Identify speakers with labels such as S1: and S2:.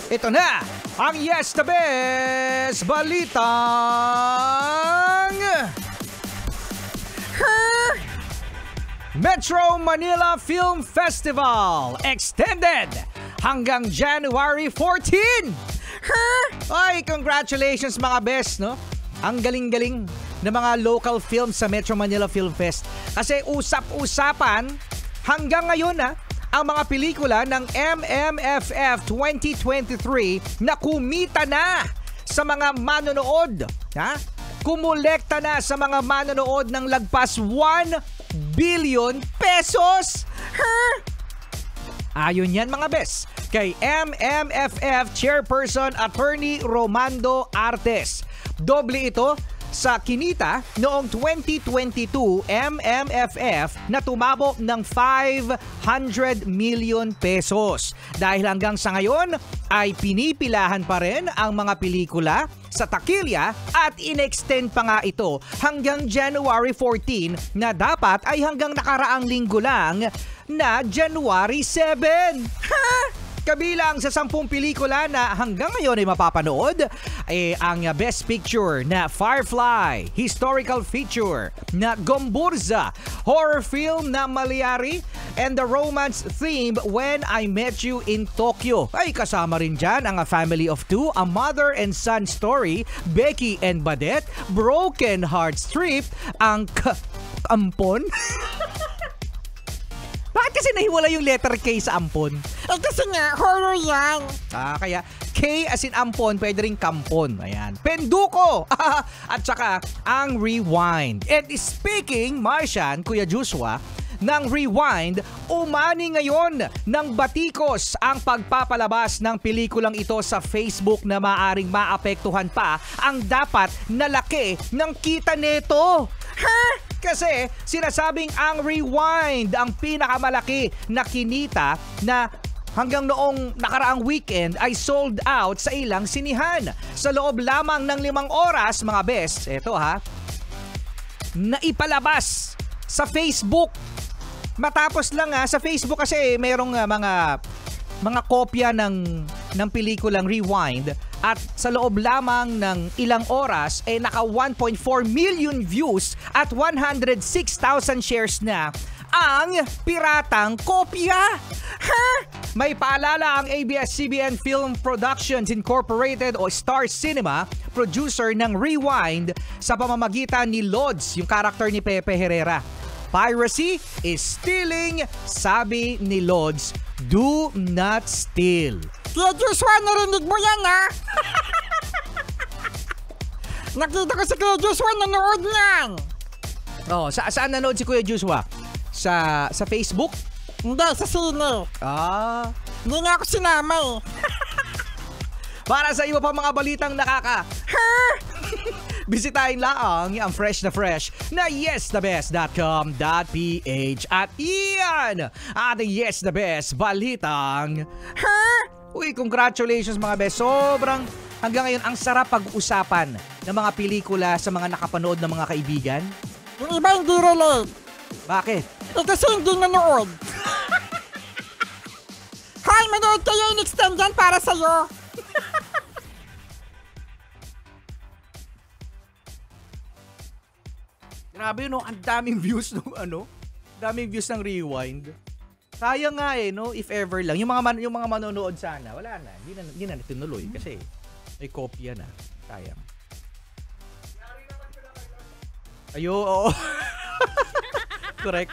S1: Ito na ang Yes the Best Balitang Metro Manila Film Festival extended hanggang January 14. Ay, congratulations mga best, no? Ang galing-galing ng mga local films sa Metro Manila Film Fest. Kasi usap-usapan hanggang ngayon ang mga pelikula ng MMFF 2023 na kumita na sa mga manonood. Kumolekta na sa mga manonood ng lagpas 1 billion pesos. Ayon yan mga bes kay MMFF Chairperson Attorney Romando Artes. Doble ito sa kinita noong 2022 MMFF na tumabo ng 500 million pesos. Dahil hanggang sa ngayon ay pinipilahan pa rin ang mga pelikula sa takilya at inextend pa nga ito hanggang January 14 na dapat ay hanggang nakaraang linggo lang na January 7. Kabilang sa 10 pelikula na hanggang ngayon ay mapapanood ay ang Best Picture na Firefly, Historical Feature na Gomburza, Horror Film na Maliari, and the romance theme When I Met You in Tokyo. Ay kasama rin dyan ang A Family of Two, A Mother and Son Story, Becky and Badette, Broken Hearts Trip, ang Ampon. Bakit kasi nahiwala yung letter K sa ampon?
S2: Kasi nga, horror yan.
S1: Kaya K as in ampon, pwede rin kampon. Ayan. Penduko! At saka ang Rewind. And speaking, Martian, Kuya Joshua, ng Rewind, umani ngayon ng batikos ang pagpapalabas ng pelikulang ito sa Facebook na maaring maapektuhan pa ang dapat na laki ng kita nito. Kasi sinasabing ang Rewind ang pinakamalaki na kinita na hanggang noong nakaraang weekend ay sold out sa ilang sinihan. Sa loob lamang ng 5 oras mga best, eto na ipalabas sa Facebook. Matapos lang sa Facebook kasi merong mga kopya ng pelikulang Rewind at sa loob lamang ng ilang oras naka 1.4 million views at 106,000 shares na ang piratang kopya. May paalala ang ABS-CBN Film Productions Incorporated o Star Cinema, producer ng Rewind sa pamamagitan ni Lods, yung karakter ni Pepe Herrera. Piracy is stealing, sabi ni Lods. Do not steal.
S2: Kuya Joshua, narinig mo yan Nakita ko si Kuya Joshua nanood lang.
S1: Saan nanood si Kuya Joshua? Sa Facebook?
S2: Hindi, sa sine. Hindi nga ako sinama
S1: Para sa iba pa mga balitang bisitahin lang ang fresh na yesthebest.com.ph at iyan ating Yes the Best Balitang Uy, congratulations mga best. Sobrang hanggang ngayon ang sarap pag-usapan ng mga pelikula sa mga nakapanood ng mga kaibigan.
S2: Yung iba hindi relate.
S1: Bakit?
S2: Kasi hindi nanood. Hoy, manood kayo, in-extend yan para sa'yo.
S1: Grabe ang daming views daming views ng Rewind. Sayang nga if ever lang. Yung mga manonood sana, wala na. Hindi na tinuloy kasi may kopya na. Sayang. Oo. Correct.